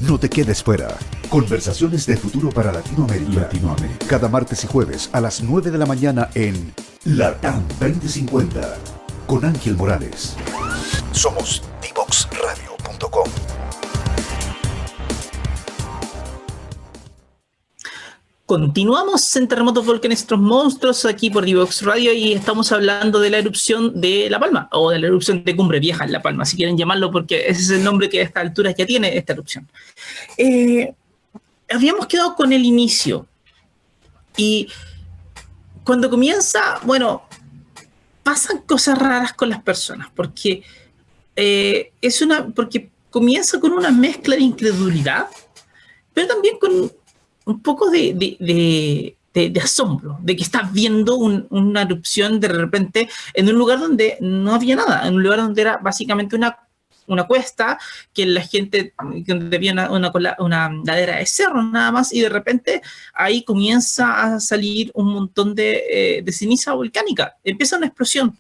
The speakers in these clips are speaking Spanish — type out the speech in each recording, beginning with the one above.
No te quedes fuera. Conversaciones de futuro para Latinoamérica. Cada martes y jueves a las 9 de la mañana en LATAM 2050 con Ángel Morales. Somos divoxradio.com. Continuamos en Terremotos, Volcanes, Otros Monstruos aquí por Divox Radio y estamos hablando de la erupción de La Palma o de la erupción de Cumbre Vieja en La Palma, si quieren llamarlo, porque ese es el nombre que a esta altura ya tiene esta erupción. Habíamos quedado con el inicio y cuando comienza, bueno, pasan cosas raras con las personas porque porque comienza con una mezcla de incredulidad, pero también con un poco de asombro, de que estás viendo una erupción de repente en un lugar donde no había nada, en un lugar donde era básicamente una cuesta, que la gente, donde había una ladera de cerro nada más, y de repente ahí comienza a salir un montón de ceniza volcánica, empieza una explosión.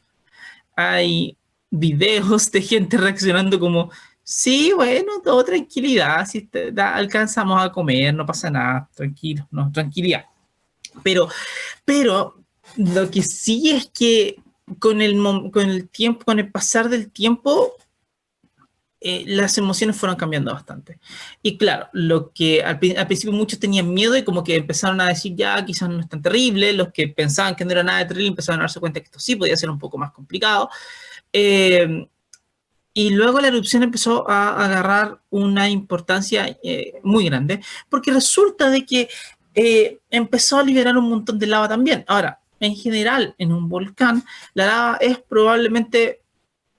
Hay videos de gente reaccionando como: sí, bueno, todo tranquilidad, si alcanzamos a comer, no pasa nada, tranquilo, no, tranquilidad. Pero lo que sí es que con el tiempo, con el pasar del tiempo, las emociones fueron cambiando bastante. Y claro, lo que al principio muchos tenían miedo y como que empezaron a decir, ya, quizás no es tan terrible. Los que pensaban que no era nada de terrible empezaron a darse cuenta que esto sí podía ser un poco más complicado. Y luego la erupción empezó a agarrar una importancia muy grande, porque resulta de que empezó a liberar un montón de lava también. Ahora, en general, en un volcán, la lava es probablemente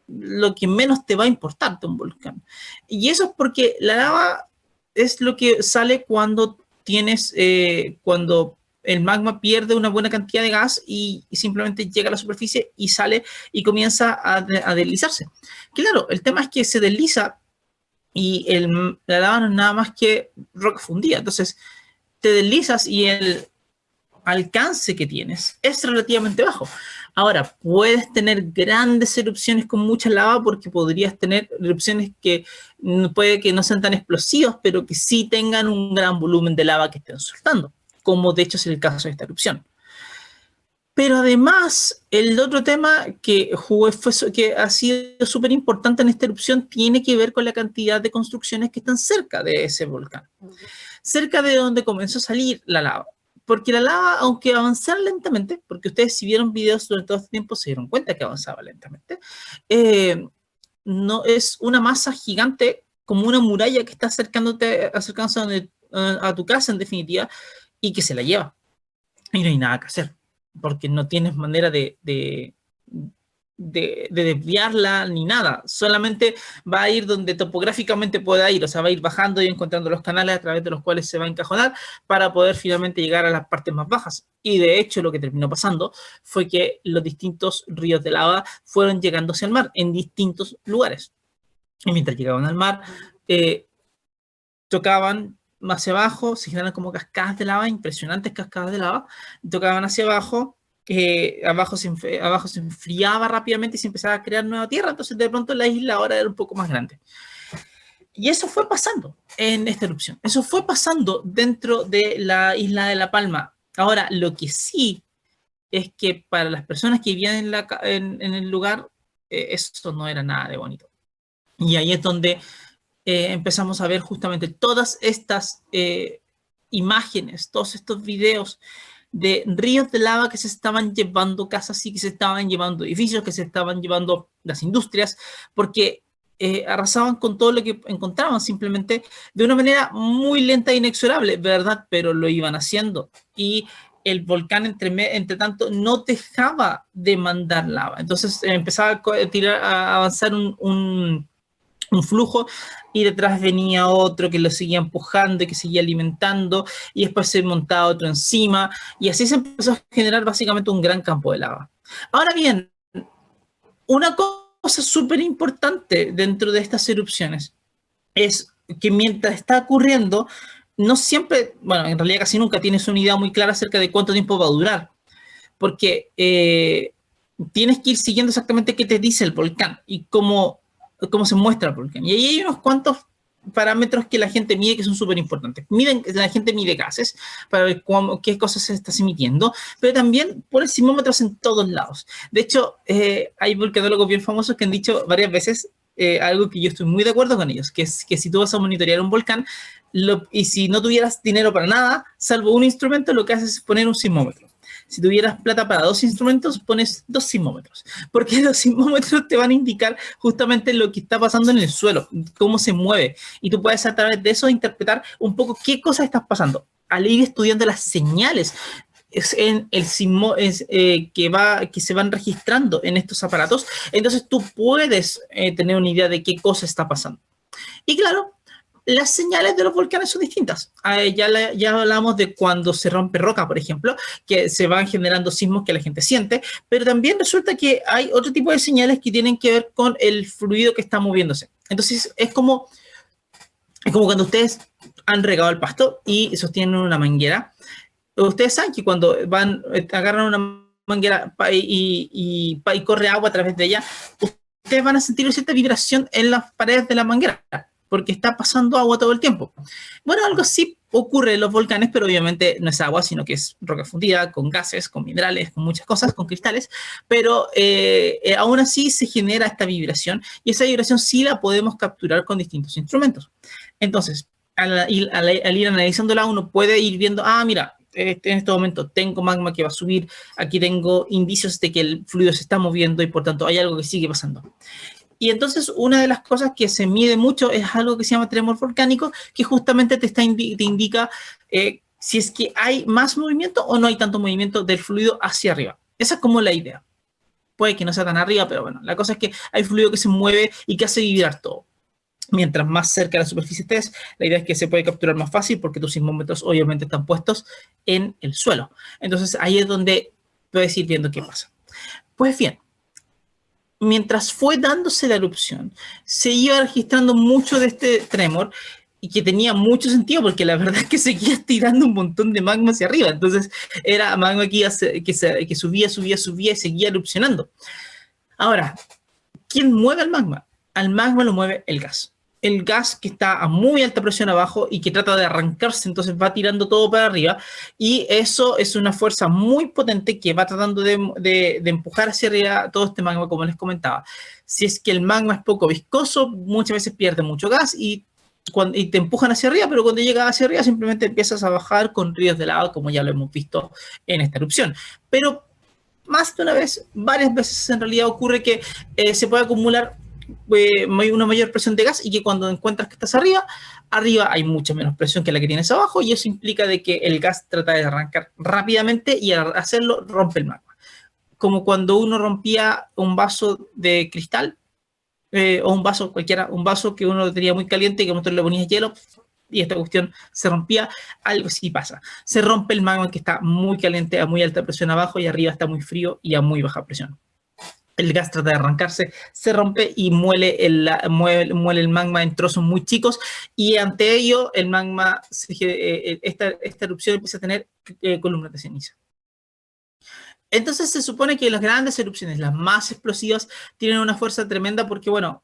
lo que menos te va a importar de un volcán. Y eso es porque la lava es lo que sale cuando cuando el magma pierde una buena cantidad de gas y simplemente llega a la superficie y sale y comienza a deslizarse. Claro, el tema es que se desliza y la lava no es nada más que roca fundida. Entonces, te deslizas y el alcance que tienes es relativamente bajo. Ahora, puedes tener grandes erupciones con mucha lava porque podrías tener erupciones que puede que no sean tan explosivas, pero que sí tengan un gran volumen de lava que estén soltando, como de hecho es el caso de esta erupción. Pero además, el otro tema que que ha sido súper importante en esta erupción tiene que ver con la cantidad de construcciones que están cerca de ese volcán, cerca de donde comenzó a salir la lava. Porque la lava, aunque avanzara lentamente, porque ustedes si vieron videos durante todo este tiempo se dieron cuenta que avanzaba lentamente, no es una masa gigante como una muralla que está acercándose a tu casa en definitiva y que se la lleva. Y no hay nada que hacer, porque no tienes manera de desviarla ni nada, solamente va a ir donde topográficamente pueda ir, o sea, va a ir bajando y encontrando los canales a través de los cuales se va a encajonar para poder finalmente llegar a las partes más bajas. Y de hecho lo que terminó pasando fue que los distintos ríos de lava fueron llegando hacia el mar en distintos lugares. Y mientras llegaban al mar, tocaban hacia abajo, se generan como cascadas de lava, impresionantes cascadas de lava, tocaban hacia abajo, abajo se enfriaba rápidamente y se empezaba a crear nueva tierra, entonces de pronto la isla ahora era un poco más grande. Y eso fue pasando en esta erupción, eso fue pasando dentro de la isla de La Palma. Ahora, lo que sí es que para las personas que vivían en el lugar, eso no era nada de bonito. Y ahí es donde empezamos a ver justamente todas estas imágenes, todos estos videos de ríos de lava que se estaban llevando casas y que se estaban llevando edificios, que se estaban llevando las industrias, porque arrasaban con todo lo que encontraban simplemente de una manera muy lenta e inexorable, ¿verdad? Pero lo iban haciendo y el volcán entre tanto no dejaba de mandar lava. Entonces empezaba a avanzar un flujo y detrás venía otro que lo seguía empujando y que seguía alimentando y después se montaba otro encima y así se empezó a generar básicamente un gran campo de lava. Ahora bien, una cosa súper importante dentro de estas erupciones es que mientras está ocurriendo, no siempre, bueno, en realidad casi nunca tienes una idea muy clara acerca de cuánto tiempo va a durar, porque tienes que ir siguiendo exactamente qué te dice el volcán y cómo se muestra el volcán. Y ahí hay unos cuantos parámetros que la gente mide que son súper importantes. La gente mide gases para ver qué cosas se está emitiendo, pero también pone sismómetros en todos lados. De hecho, hay volcanólogos bien famosos que han dicho varias veces algo que yo estoy muy de acuerdo con ellos, que es que si tú vas a monitorear un volcán y si no tuvieras dinero para nada, salvo un instrumento, lo que haces es poner un sismómetro. Si tuvieras plata para 2 instrumentos, pones 2 sismómetros, porque los sismómetros te van a indicar justamente lo que está pasando en el suelo, cómo se mueve, y tú puedes a través de eso interpretar un poco qué cosas están pasando. Al ir estudiando las señales en el sismo que se van registrando en estos aparatos, entonces tú puedes tener una idea de qué cosa está pasando. Y claro, las señales de los volcanes son distintas. Ya hablamos de cuando se rompe roca, por ejemplo, que se van generando sismos que la gente siente, pero también resulta que hay otro tipo de señales que tienen que ver con el fluido que está moviéndose. Entonces, es como cuando ustedes han regado el pasto y sostienen una manguera. Ustedes saben que cuando agarran una manguera y corre agua a través de ella, ustedes van a sentir cierta vibración en las paredes de la manguera, porque está pasando agua todo el tiempo. Bueno, algo así ocurre en los volcanes, pero obviamente no es agua, sino que es roca fundida, con gases, con minerales, con muchas cosas, con cristales, pero aún así se genera esta vibración, y esa vibración sí la podemos capturar con distintos instrumentos. Entonces, al ir analizándola, uno puede ir viendo, mira, en este momento tengo magma que va a subir, aquí tengo indicios de que el fluido se está moviendo y por tanto hay algo que sigue pasando. Y entonces una de las cosas que se mide mucho es algo que se llama tremor volcánico, que justamente te indica si es que hay más movimiento o no hay tanto movimiento del fluido hacia arriba. Esa es como la idea. Puede que no sea tan arriba, pero bueno, la cosa es que hay fluido que se mueve y que hace vibrar todo. Mientras más cerca de la superficie estés, la idea es que se puede capturar más fácil porque tus sismómetros obviamente están puestos en el suelo. Entonces ahí es donde puedes ir viendo qué pasa. Pues bien, mientras fue dándose la erupción, se iba registrando mucho de este tremor y que tenía mucho sentido porque la verdad es que seguía tirando un montón de magma hacia arriba. Entonces era magma que subía y seguía erupcionando. Ahora, ¿quién mueve el magma? Al magma lo mueve el gas. El gas que está a muy alta presión abajo y que trata de arrancarse, entonces va tirando todo para arriba, y eso es una fuerza muy potente que va tratando de empujar hacia arriba todo este magma, como les comentaba. Si es que el magma es poco viscoso, muchas veces pierde mucho gas y te empujan hacia arriba, pero cuando llegas hacia arriba simplemente empiezas a bajar con ríos de lava, como ya lo hemos visto en esta erupción. Pero más de una vez, varias veces en realidad ocurre que se puede acumular una mayor presión de gas, y que cuando encuentras que estás arriba hay mucha menos presión que la que tienes abajo, y eso implica de que el gas trata de arrancar rápidamente y al hacerlo rompe el magma. Como cuando uno rompía un vaso de cristal o un vaso cualquiera, un vaso que uno tenía muy caliente y que nosotros le ponías hielo y esta cuestión se rompía, algo así pasa. Se rompe el magma que está muy caliente a muy alta presión abajo y arriba está muy frío y a muy baja presión. El gas trata de arrancarse, se rompe y muele el magma en trozos muy chicos, y ante ello el magma, esta erupción empieza a tener columnas de ceniza. Entonces se supone que las grandes erupciones, las más explosivas, tienen una fuerza tremenda porque, bueno,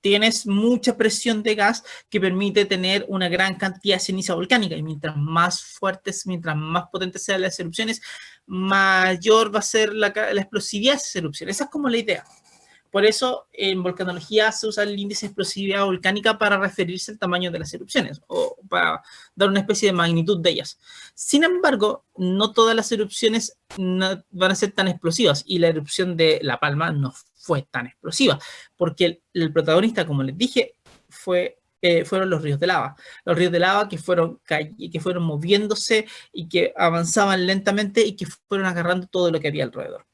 tienes mucha presión de gas que permite tener una gran cantidad de ceniza volcánica, y mientras más fuertes, mientras más potentes sean las erupciones, mayor va a ser la explosividad de esas erupciones. Esa es como la idea. Por eso en volcanología se usa el índice de explosividad volcánica para referirse al tamaño de las erupciones o para dar una especie de magnitud de ellas. Sin embargo, no todas las erupciones van a ser tan explosivas, y la erupción de La Palma no fue tan explosiva porque el protagonista, como les dije, fueron los ríos de lava. Los ríos de lava que fueron moviéndose y que avanzaban lentamente y que fueron agarrando todo lo que había alrededor.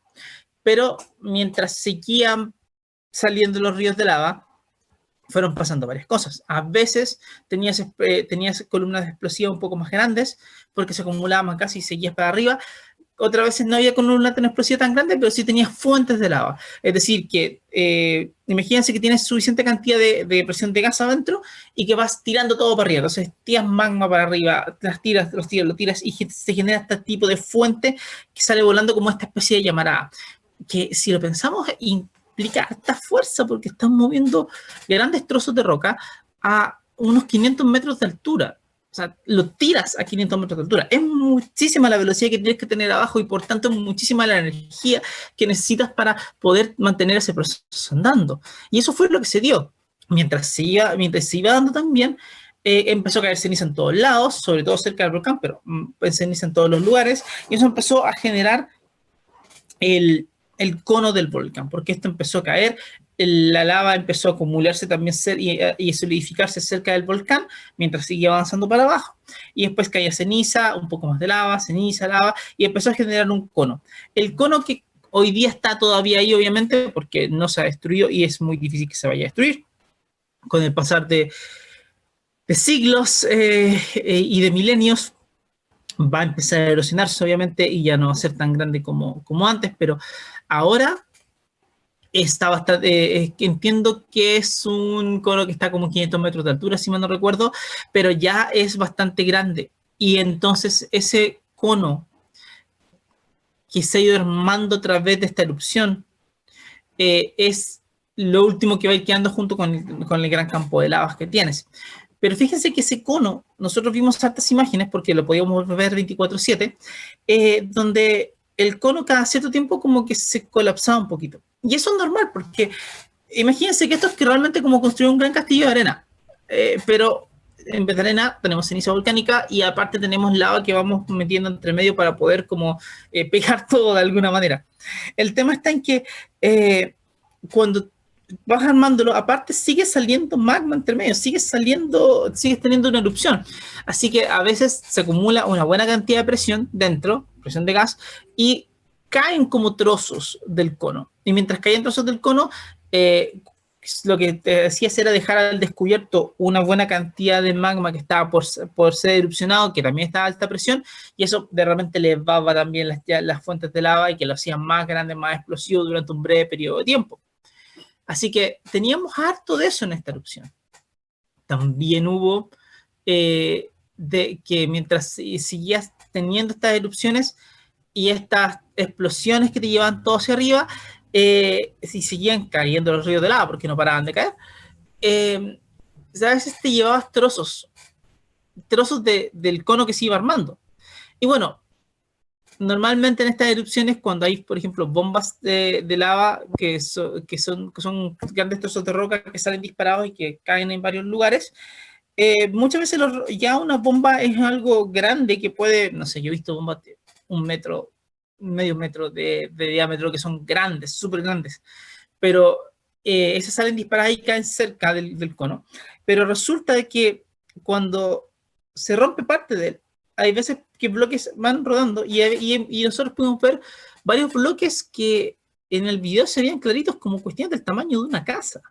Pero mientras seguían saliendo los ríos de lava, fueron pasando varias cosas. A veces tenías columnas explosivas un poco más grandes porque se acumulaban casi y seguías para arriba. Otras veces no había columna tan explosiva tan grande, pero sí tenías fuentes de lava. Es decir, que imagínense que tienes suficiente cantidad de presión de gas adentro y que vas tirando todo para arriba. Entonces tiras magma para arriba, lo tiras y se genera este tipo de fuente que sale volando como esta especie de llamarada. Que si lo pensamos implica esta fuerza porque están moviendo grandes trozos de roca a unos 500 metros de altura. O sea, lo tiras a 500 metros de altura. Es muchísima la velocidad que tienes que tener abajo y por tanto muchísima la energía que necesitas para poder mantener ese proceso andando. Y eso fue lo que se dio. Mientras se iba dando también, empezó a caer ceniza en todos lados, sobre todo cerca del volcán, pero ceniza en todos los lugares, y eso empezó a generar el cono del volcán, porque esto empezó a caer, la lava empezó a acumularse también y solidificarse cerca del volcán mientras seguía avanzando para abajo. Y después caía ceniza, un poco más de lava, ceniza, lava, y empezó a generar un cono. El cono que hoy día está todavía ahí, obviamente, porque no se ha destruido y es muy difícil que se vaya a destruir. Con el pasar de siglos y de milenios, va a empezar a erosionarse, obviamente, y ya no va a ser tan grande como antes, pero ahora está bastante, entiendo que es un cono que está como 500 metros de altura, si mal no recuerdo, pero ya es bastante grande. Y entonces ese cono que se ha ido armando a través de esta erupción es lo último que va a ir quedando junto con el gran campo de lavas que tienes. Pero fíjense que ese cono, nosotros vimos hartas imágenes porque lo podíamos ver 24/7, donde el cono cada cierto tiempo como que se colapsaba un poquito. Y eso es normal porque imagínense que esto es que realmente como construir un gran castillo de arena, pero en vez de arena tenemos ceniza volcánica y aparte tenemos lava que vamos metiendo entre medio para poder como pegar todo de alguna manera. El tema está en que cuando vas armándolo, aparte sigue saliendo magma entre medio, sigues teniendo una erupción. Así que a veces se acumula una buena cantidad de presión dentro, presión de gas, y caen como trozos del cono. Y mientras caen trozos del cono, lo que te decías era dejar al descubierto una buena cantidad de magma que estaba por ser erupcionado, que también estaba a alta presión, y eso de repente elevaba también las fuentes de lava y que lo hacían más grande, más explosivo durante un breve periodo de tiempo. Así que teníamos harto de eso en esta erupción. También hubo que mientras seguías teniendo estas erupciones y estas explosiones que te llevaban todo hacia arriba, si seguían cayendo los ríos de lava porque no paraban de caer, a veces te llevabas trozos del cono que se iba armando. Y bueno, normalmente en estas erupciones, cuando hay, por ejemplo, bombas de lava que son grandes trozos de roca que salen disparados y que caen en varios lugares, muchas veces ya una bomba es algo grande que puede, no sé, yo he visto bombas de 1 metro, medio metro de diámetro que son grandes, súper grandes, pero esas salen disparadas y caen cerca del cono. Pero resulta de que cuando se rompe parte de él, hay veces que bloques van rodando y nosotros pudimos ver varios bloques que en el video se veían claritos como cuestiones del tamaño de una casa.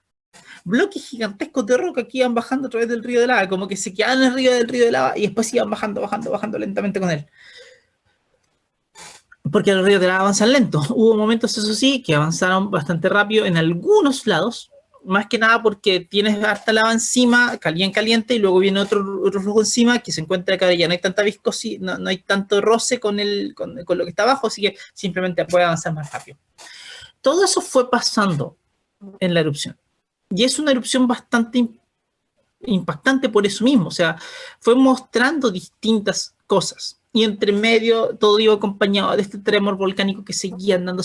Bloques gigantescos de roca que iban bajando a través del río de lava, como que se quedaban en el río del río de lava y después iban bajando lentamente con él. Porque los ríos de lava avanzan lento. Hubo momentos, eso sí, que avanzaron bastante rápido en algunos lados, más que nada porque tienes harta lava encima, caliente, y luego viene otro flujo encima que se encuentra acá, ya no hay tanta viscosidad, no hay tanto roce con lo que está abajo, así que simplemente puede avanzar más rápido. Todo eso fue pasando en la erupción. Y es una erupción bastante impactante por eso mismo, o sea, fue mostrando distintas cosas. Y entre medio todo iba acompañado de este tremor volcánico que seguía andando.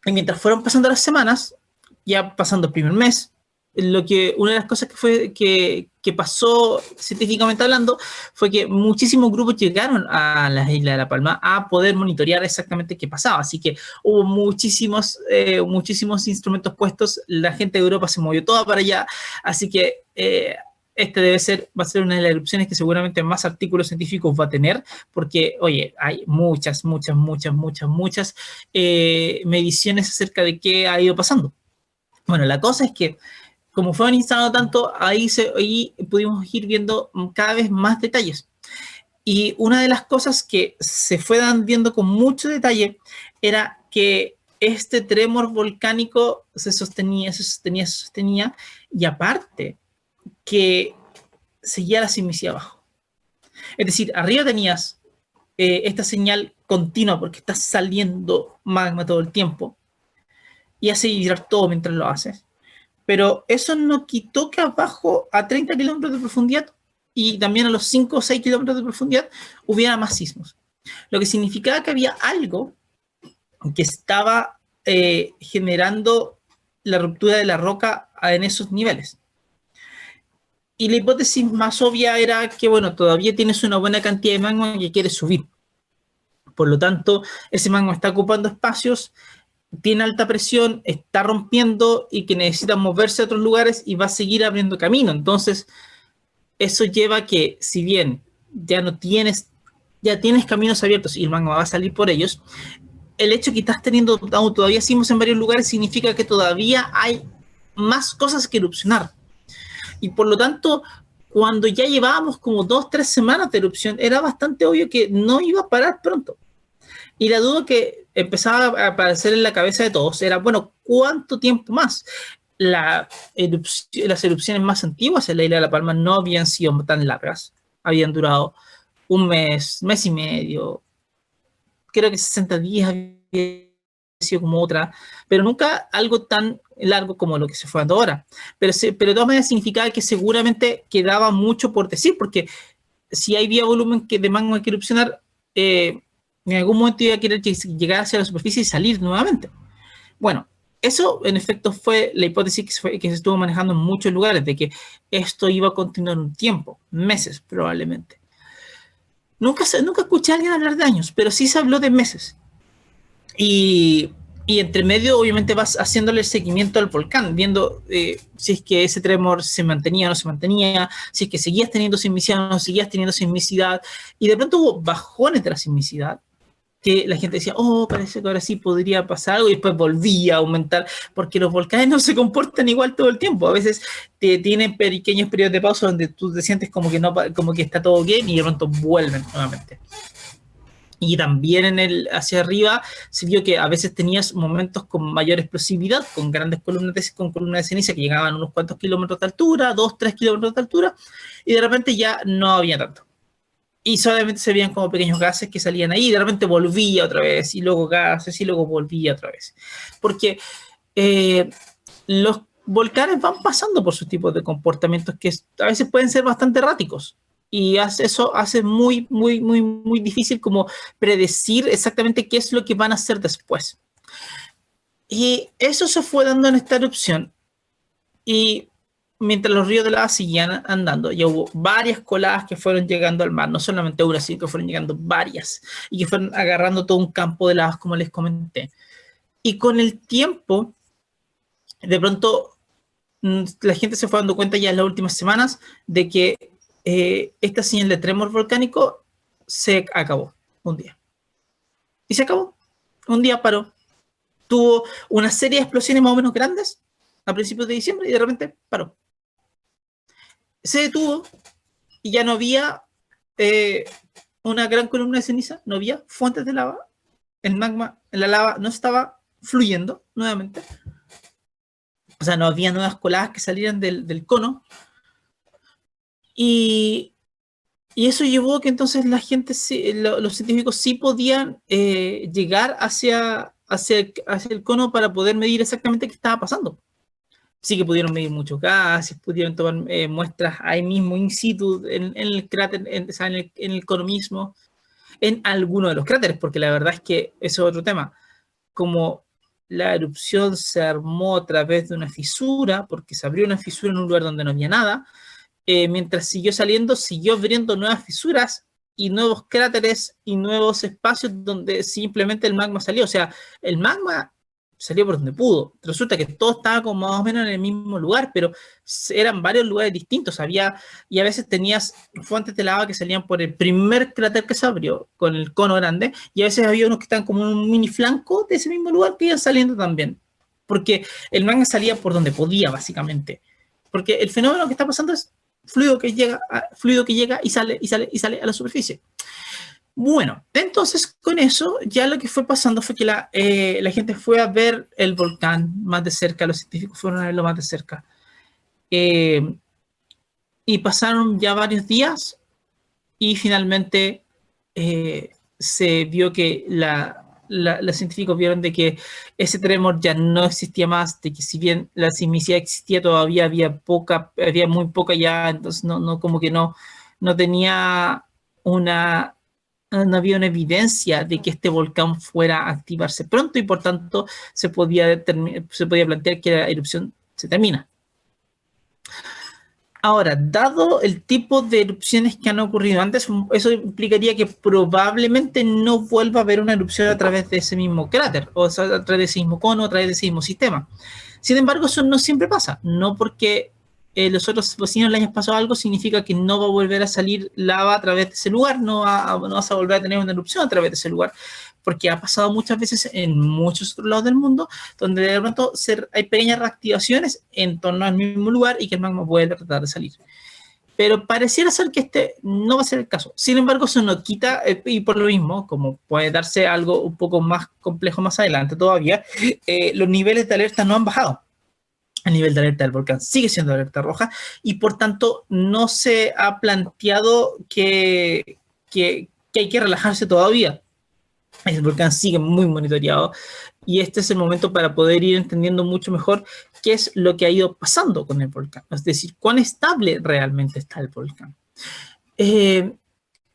Y mientras fueron pasando las semanas, ya pasando el primer mes, una de las cosas que pasó científicamente hablando fue que muchísimos grupos llegaron a la isla de La Palma a poder monitorear exactamente qué pasaba. Así que hubo muchísimos instrumentos puestos, la gente de Europa se movió toda para allá, así que va a ser una de las erupciones que seguramente más artículos científicos va a tener, porque, oye, hay muchas mediciones acerca de qué ha ido pasando. Bueno, la cosa es que, como fueron instalados tanto, ahí pudimos ir viendo cada vez más detalles. Y una de las cosas que se fue viendo con mucho detalle era que este tremor volcánico se sostenía, y aparte que seguía la sismicidad abajo. Es decir, arriba tenías esta señal continua porque está saliendo magma todo el tiempo y hace vibrar todo mientras lo haces. Pero eso no quitó que abajo, a 30 kilómetros de profundidad, y también a los 5 o 6 kilómetros de profundidad, hubiera más sismos. Lo que significaba que había algo que estaba generando la ruptura de la roca en esos niveles. Y la hipótesis más obvia era que, bueno, todavía tienes una buena cantidad de magma que quiere subir. Por lo tanto, ese magma está ocupando espacios, tiene alta presión, está rompiendo y que necesita moverse a otros lugares y va a seguir abriendo camino. Entonces, eso lleva a que, si bien ya tienes caminos abiertos y el magma va a salir por ellos, el hecho de que estás teniendo todavía sismos en varios lugares significa que todavía hay más cosas que erupcionar. Y por lo tanto, cuando ya llevábamos como 2 o 3 semanas de erupción, era bastante obvio que no iba a parar pronto. Y la duda que empezaba a aparecer en la cabeza de todos era, bueno, ¿cuánto tiempo más? Las erupciones más antiguas en la isla de La Palma no habían sido tan largas. Habían durado un mes, mes y medio. Creo que 60 días había sido como otra, pero nunca algo tan largo como lo que se fue dando ahora. Pero de todas maneras significaba que seguramente quedaba mucho por decir, porque si había volumen de magma que erupcionar, en algún momento iba a querer llegar hacia la superficie y salir nuevamente. Bueno, eso en efecto fue la hipótesis que se estuvo manejando en muchos lugares, de que esto iba a continuar un tiempo, meses probablemente. Nunca escuché a alguien hablar de años, pero sí se habló de meses. Y entre medio, obviamente, vas haciéndole el seguimiento al volcán, viendo si es que ese tremor se mantenía o no se mantenía, si es que seguías teniendo sismicidad o no seguías teniendo sismicidad. Y de pronto hubo bajones de la sismicidad, que la gente decía, oh, parece que ahora sí podría pasar algo, y después volvía a aumentar, porque los volcanes no se comportan igual todo el tiempo. A veces tienen pequeños periodos de pausa donde tú te sientes como que está todo bien, y de pronto vuelven nuevamente. Y también hacia arriba se vio que a veces tenías momentos con mayor explosividad, con grandes columnas de ceniza que llegaban a unos cuantos kilómetros de altura, 2, 3 kilómetros de altura, y de repente ya no había tanto. Y solamente se veían como pequeños gases que salían ahí, y de repente volvía otra vez, y luego gases, y luego volvía otra vez. Porque los volcanes van pasando por sus tipos de comportamientos que a veces pueden ser bastante erráticos. Y eso hace muy, muy, muy, muy difícil como predecir exactamente qué es lo que van a hacer después. Y eso se fue dando en esta erupción. Y mientras los ríos de lava seguían andando, ya hubo varias coladas que fueron llegando al mar, no solamente una, sino que fueron llegando varias, y que fueron agarrando todo un campo de lavas, como les comenté. Y con el tiempo, de pronto, la gente se fue dando cuenta ya en las últimas semanas de que esta señal de tremor volcánico se acabó un día. Y se acabó. Un día paró. Tuvo una serie de explosiones más o menos grandes a principios de diciembre y de repente paró. Se detuvo y ya no había una gran columna de ceniza, no había fuentes de lava, el magma, la lava no estaba fluyendo nuevamente, o sea, no había nuevas coladas que salieran del cono, y eso llevó a que entonces la gente, los científicos sí podían llegar hacia el cono para poder medir exactamente qué estaba pasando. Sí que pudieron medir muchos gases, pudieron tomar muestras ahí mismo, in situ, en el cráter, en el cono mismo, en alguno de los cráteres, porque la verdad es que eso es otro tema. Como la erupción se armó a través de una fisura, porque se abrió una fisura en un lugar donde no había nada, mientras siguió saliendo, siguió abriendo nuevas fisuras y nuevos cráteres y nuevos espacios donde simplemente el magma salió. O sea, el magma salió por donde pudo. Resulta que todo estaba como más o menos en el mismo lugar, pero eran varios lugares distintos. Y a veces tenías fuentes de lava que salían por el primer cráter que se abrió, con el cono grande, y a veces había unos que estaban como en un mini flanco de ese mismo lugar que iban saliendo también. Porque el magma salía por donde podía, básicamente. Porque el fenómeno que está pasando es fluido que llega y sale a la superficie. Bueno, entonces con eso ya lo que fue pasando fue que la gente fue a ver el volcán más de cerca, los científicos fueron a verlo más de cerca. Y pasaron ya varios días y finalmente se vio que la los científicos vieron de que ese tremor ya no existía más, de que si bien la sismicidad existía, todavía había muy poca ya, entonces como que no tenía no había una evidencia de que este volcán fuera a activarse pronto y por tanto se podía plantear que la erupción se termina. Ahora, dado el tipo de erupciones que han ocurrido antes, eso implicaría que probablemente no vuelva a haber una erupción a través de ese mismo cráter, o sea, a través de ese mismo cono, a través de ese mismo sistema. Sin embargo, eso no siempre pasa. No porque los otros vecinos le hayan pasado algo, significa que no va a volver a salir lava a través de ese lugar, no vas a volver a tener una erupción a través de ese lugar, porque ha pasado muchas veces en muchos otros lados del mundo, donde de pronto hay pequeñas reactivaciones en torno al mismo lugar y que el magma vuelve a tratar de salir. Pero pareciera ser que este no va a ser el caso. Sin embargo, eso no quita, y por lo mismo, como puede darse algo un poco más complejo más adelante todavía, los niveles de alerta no han bajado. El nivel de alerta del volcán sigue siendo alerta roja y por tanto no se ha planteado que hay que relajarse todavía. El volcán sigue muy monitoreado y este es el momento para poder ir entendiendo mucho mejor qué es lo que ha ido pasando con el volcán, es decir, cuán estable realmente está el volcán.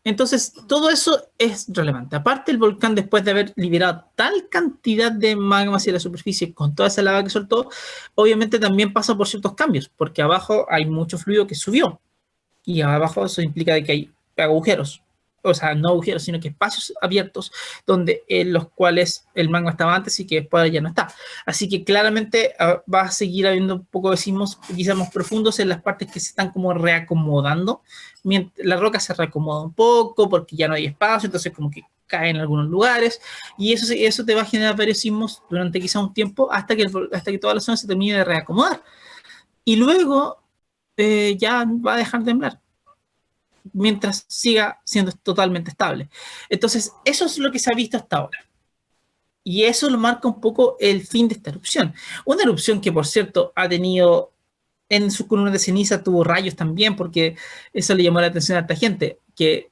Entonces, todo eso es relevante. Aparte, el volcán, después de haber liberado tal cantidad de magma hacia la superficie con toda esa lava que soltó, obviamente también pasa por ciertos cambios, porque abajo hay mucho fluido que subió. Y abajo eso implica de que hay agujeros. O sea, no agujeros, sino que espacios abiertos donde en los cuales el magma estaba antes y que después ya no está. Así que claramente va a seguir habiendo un poco de sismos quizás más profundos en las partes que se están como reacomodando. La roca se reacomoda un poco porque ya no hay espacio, entonces como que cae en algunos lugares y eso te va a generar varios sismos durante quizá un tiempo hasta que toda la zona se termine de reacomodar. Y luego ya va a dejar de temblar mientras siga siendo totalmente estable. Entonces, eso es lo que se ha visto hasta ahora. Y eso lo marca un poco el fin de esta erupción. Una erupción que, por cierto, ha tenido en su columna de ceniza, tuvo rayos también, porque eso le llamó la atención a esta gente, que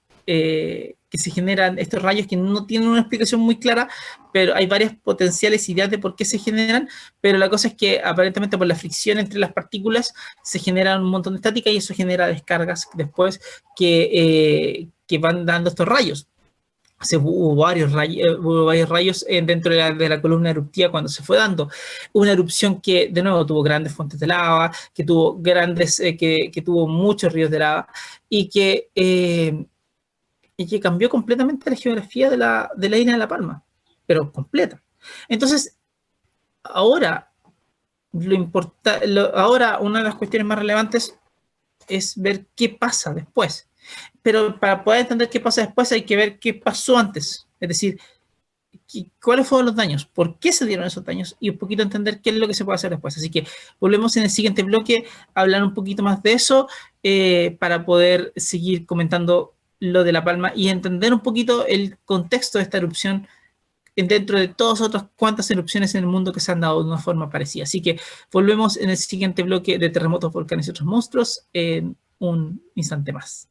se generan estos rayos que no tienen una explicación muy clara, pero hay varias potenciales ideas de por qué se generan, pero la cosa es que aparentemente por la fricción entre las partículas se generan un montón de estática y eso genera descargas después que van dando estos rayos. Hubo varios rayos dentro de la columna eruptiva cuando se fue dando. Una erupción que, de nuevo, tuvo grandes fuentes de lava, que tuvo que tuvo muchos ríos de lava y que cambió completamente la geografía de la isla de La Palma, pero completa. Entonces, ahora, ahora una de las cuestiones más relevantes es ver qué pasa después. Pero para poder entender qué pasa después hay que ver qué pasó antes. Es decir, cuáles fueron los daños, por qué se dieron esos daños y un poquito entender qué es lo que se puede hacer después. Así que volvemos en el siguiente bloque a hablar un poquito más de eso para poder seguir comentando lo de La Palma y entender un poquito el contexto de esta erupción dentro de todas otras cuantas erupciones en el mundo que se han dado de una forma parecida. Así que volvemos en el siguiente bloque de terremotos, volcanes y otros monstruos en un instante más.